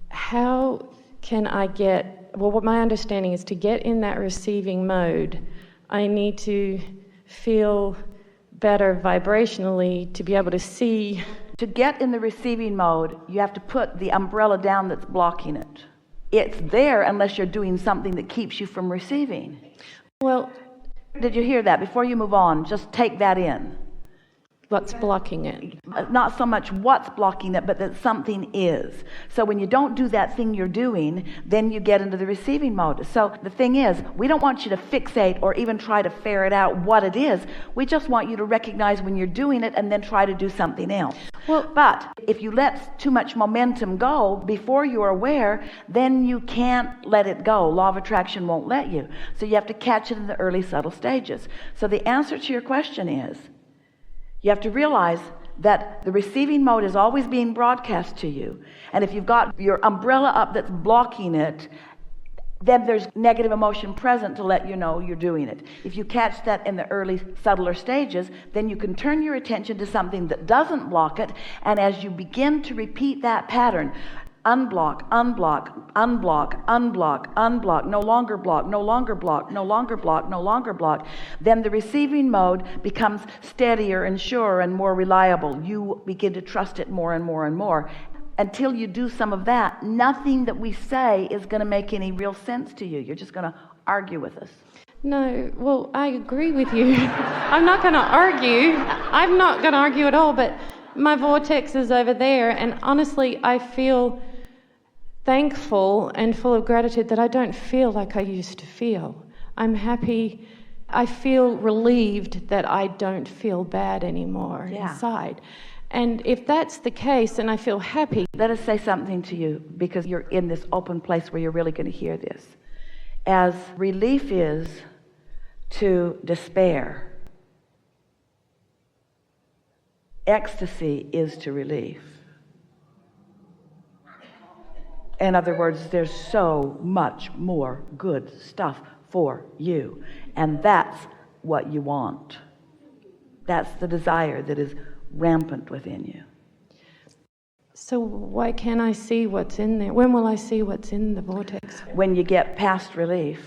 How can I what my understanding is, to get in that receiving mode, I need to feel better vibrationally to be able to see. To get in the receiving mode, you have to put the umbrella down that's blocking it. It's there unless you're doing something that keeps you from receiving. Well, did you hear that? Before you move on, just take that in. What's blocking it? Not so much what's blocking it, but that something is. So when you don't do that thing you're doing, then you get into the receiving mode. So the thing is, we don't want you to fixate or even try to ferret out what it is. We just want you to recognize when you're doing it and then try to do something else. But if you let too much momentum go before you're aware, then you can't let it go. Law of attraction won't let you. So you have to catch it in the early subtle stages. So the answer to your question is, you have to realize that the receiving mode is always being broadcast to you. And if you've got your umbrella up that's blocking it, then there's negative emotion present to let you know you're doing it. If you catch that in the early subtler stages, then you can turn your attention to something that doesn't block it. And as you begin to repeat that pattern, unblock, unblock, unblock, unblock, unblock, no longer block, no longer block, no longer block, no longer block, then the receiving mode becomes steadier and surer and more reliable. You begin to trust it more and more and more. Until you do some of that, nothing that we say is going to make any real sense to you. You're just going to argue with us. No, well, I agree with you. I'm not going to argue. I'm not going to argue at all, but my vortex is over there, and honestly, I feel thankful and full of gratitude that I don't feel like I used to feel. I'm happy. I feel relieved that I don't feel bad anymore inside. And if that's the case, and I feel happy. Let us say something to you, because you're in this open place where you're really going to hear this. As relief is to despair, ecstasy is to relief. In other words, there's so much more good stuff for you. And that's what you want. That's the desire that is rampant within you. So why can't I see what's in there? When will I see what's in the vortex? When you get past relief.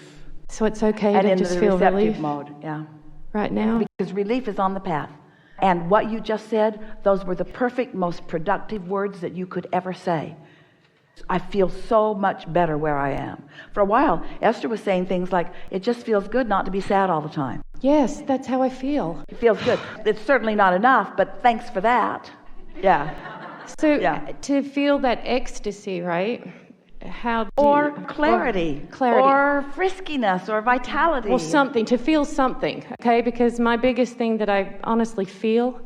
So it's okay to just feel relief? And in the receptive mode, yeah. Right now? Because relief is on the path. And what you just said, those were the perfect, most productive words that you could ever say. I feel so much better where I am. For a while, Esther was saying things like, it just feels good not to be sad all the time. Yes, that's how I feel. It feels good. It's certainly not enough, but thanks for that. Yeah. So to feel that ecstasy, right? Or clarity. Or friskiness or vitality. Well, something, to feel something, okay? Because my biggest thing that I honestly feel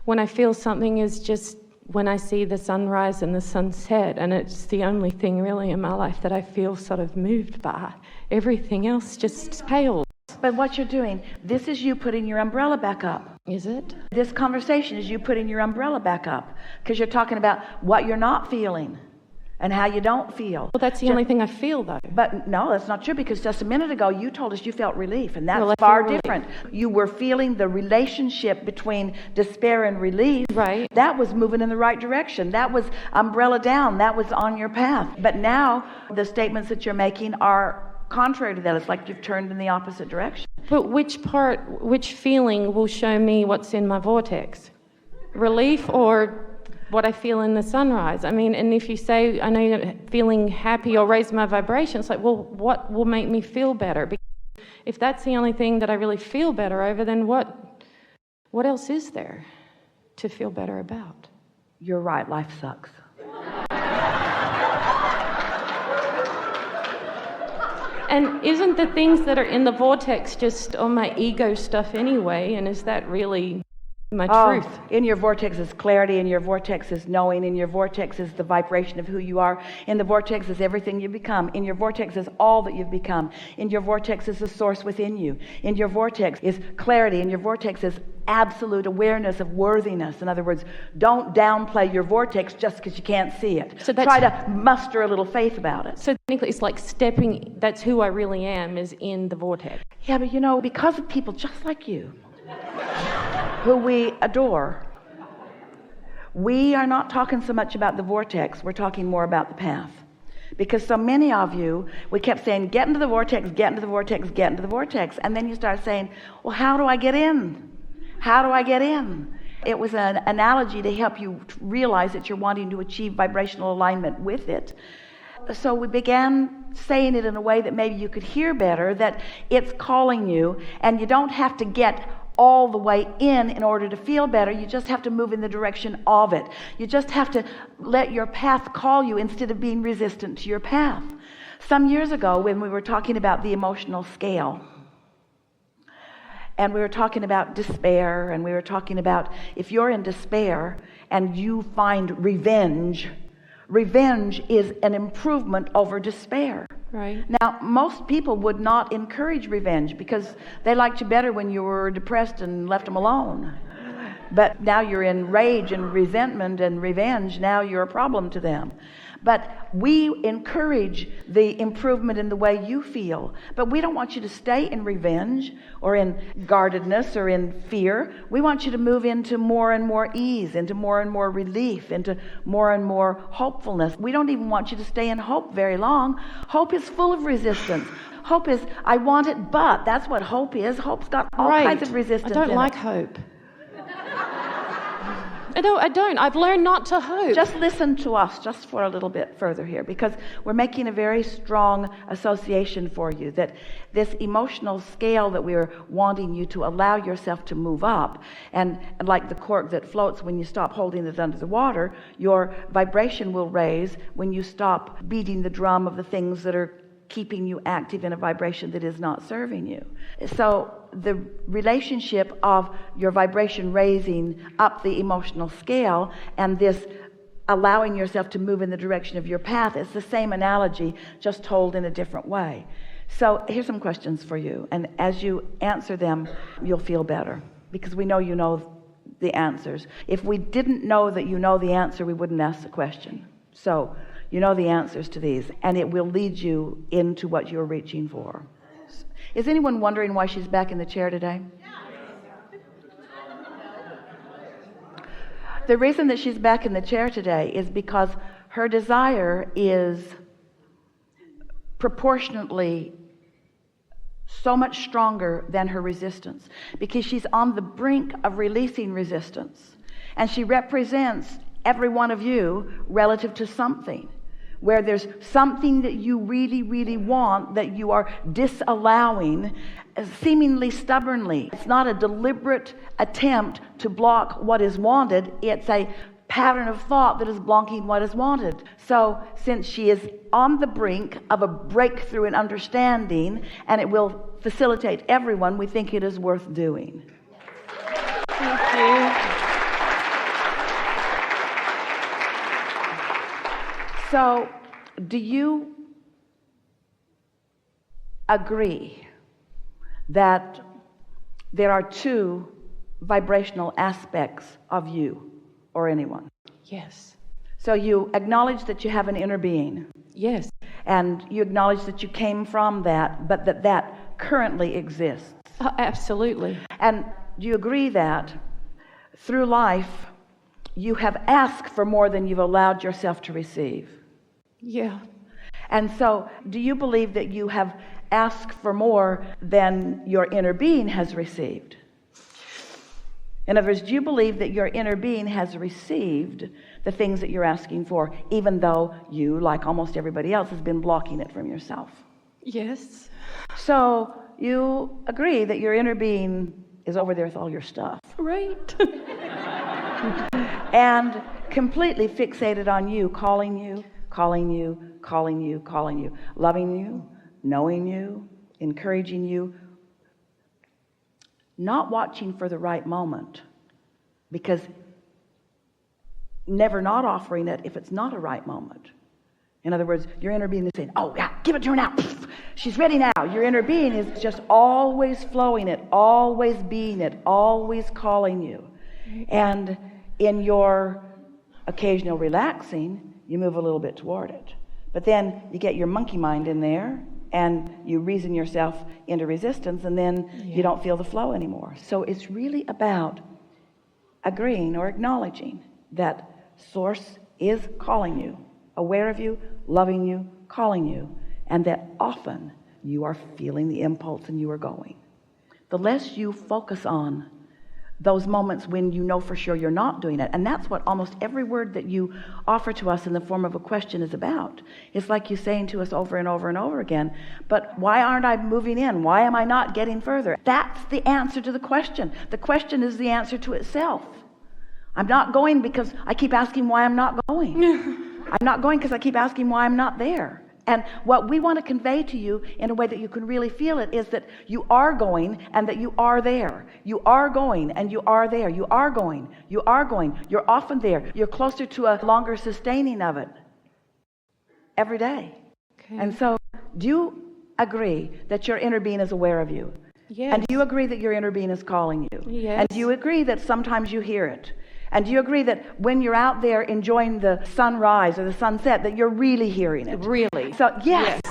when I feel something is just when I see the sunrise and the sunset, and it's the only thing really in my life that I feel sort of moved by. Everything else just pales. But what you're doing, this is you putting your umbrella back up. Is it? This conversation is you putting your umbrella back up, because you're talking about what you're not feeling and how you don't feel. Well, that's the only thing I feel, though. But no, that's not true, because just a minute ago you told us you felt relief, and that's far different. You were feeling the relationship between despair and relief. Right. That was moving in the right direction. That was umbrella down. That was on your path. But now the statements that you're making are contrary to that. It's like you've turned in the opposite direction. But which feeling will show me what's in my vortex? Relief or what I feel in the sunrise? I mean, and if you say, I know you're feeling happy or raise my vibration, it's like, well, what will make me feel better? Because if that's the only thing that I really feel better over, then what else is there to feel better about? You're right, life sucks. And isn't the things that are in the vortex just on my ego stuff anyway? And is that really my truth? In your vortex is clarity, in your vortex is knowing, in your vortex is the vibration of who you are, in the vortex is everything you've become, in your vortex is all that you've become, in your vortex is the source within you, in your vortex is clarity, in your vortex is absolute awareness of worthiness. In other words, don't downplay your vortex just because you can't see it. So try to muster a little faith about it. So technically it's like that's who I really am, is in the vortex. Yeah, but because of people just like you, who we adore, We are not talking so much about the vortex. We're talking more about the path. Because so many of you, we kept saying, get into the vortex, get into the vortex, get into the vortex. And then you start saying, well, how do I get in? How do I get in? It was an analogy to help you realize that you're wanting to achieve vibrational alignment with it. So we began saying it in a way that maybe you could hear better, that it's calling you, and you don't have to get all the way in order to feel better. You just have to move in the direction of it. You just have to let your path call you instead of being resistant to your path. Some years ago, when we were talking about the emotional scale, and we were talking about despair, and we were talking about if you're in despair and you find revenge, revenge is an improvement over despair. Right. Now, most people would not encourage revenge because they liked you better when you were depressed and left them alone. But now you're in rage and resentment and revenge. Now you're a problem to them. But we encourage the improvement in the way you feel. But we don't want you to stay in revenge or in guardedness or in fear. We want you to move into more and more ease, into more and more relief, into more and more hopefulness. We don't even want you to stay in hope very long. Hope is full of resistance. Hope is, I want it, but that's what hope is. Hope's got all kinds of resistance. I don't like hope. I don't. I've learned not to hope. Just listen to us just for a little bit further here, because we're making a very strong association for you that this emotional scale that we're wanting you to allow yourself to move up, and like the cork that floats when you stop holding it under the water, your vibration will raise when you stop beating the drum of the things that are keeping you active in a vibration that is not serving you. So the relationship of your vibration raising up the emotional scale and this allowing yourself to move in the direction of your path is the same analogy, just told in a different way. So here's some questions for you, and as you answer them, you'll feel better, because we know you know the answers. If we didn't know that you know the answer, we wouldn't ask the question. So you know the answers to these, and it will lead you into what you're reaching for. Is anyone wondering why she's back in the chair today? The reason that she's back in the chair today is because her desire is proportionately so much stronger than her resistance, because she's on the brink of releasing resistance, and she represents every one of you relative to something, where there's something that you really, really want that you are disallowing seemingly stubbornly. It's not a deliberate attempt to block what is wanted. It's a pattern of thought that is blocking what is wanted. So since she is on the brink of a breakthrough in understanding, and it will facilitate everyone, we think it is worth doing. Thank you. So, do you agree that there are two vibrational aspects of you or anyone? Yes. So you acknowledge that you have an inner being. Yes. And you acknowledge that you came from that, but that currently exists. Oh, absolutely. And do you agree that through life you have asked for more than you've allowed yourself to receive? Yeah. And so, do you believe that you have asked for more than your inner being has received? In other words, do you believe that your inner being has received the things that you're asking for, even though you, like almost everybody else, has been blocking it from yourself? Yes. So, you agree that your inner being is over there with all your stuff. Right. And completely fixated on you, calling you, loving you, knowing you, encouraging you, not watching for the right moment, because never not offering it if it's not a right moment. In other words, your inner being is saying, oh yeah, give it to her now. She's ready now. Your inner being is just always flowing it, always being it, always calling you. And in your occasional relaxing, you move a little bit toward it. But then you get your monkey mind in there and you reason yourself into resistance, and then you don't feel the flow anymore. So it's really about agreeing or acknowledging that Source is calling you, aware of you, loving you, calling you, and that often you are feeling the impulse and you are going. The less you focus on those moments when you know for sure you're not doing it, and that's what almost every word that you offer to us in the form of a question is about. It's like you saying to us over and over and over again, but why aren't I moving in? Why am I not getting further? That's the answer to the question. The question is the answer to itself. I'm not going because I keep asking why I'm not going. I'm not going because I keep asking why I'm not there. And what we want to convey to you in a way that you can really feel it is that you are going and that you are there. You are going and you are there. You are going. You are going. You're often there. You're closer to a longer sustaining of it every day. Okay. And so do you agree that your inner being is aware of you? Yes. And do you agree that your inner being is calling you? Yes. And do you agree that sometimes you hear it? And do you agree that when you're out there enjoying the sunrise or the sunset that you're really hearing it? Really? So yes.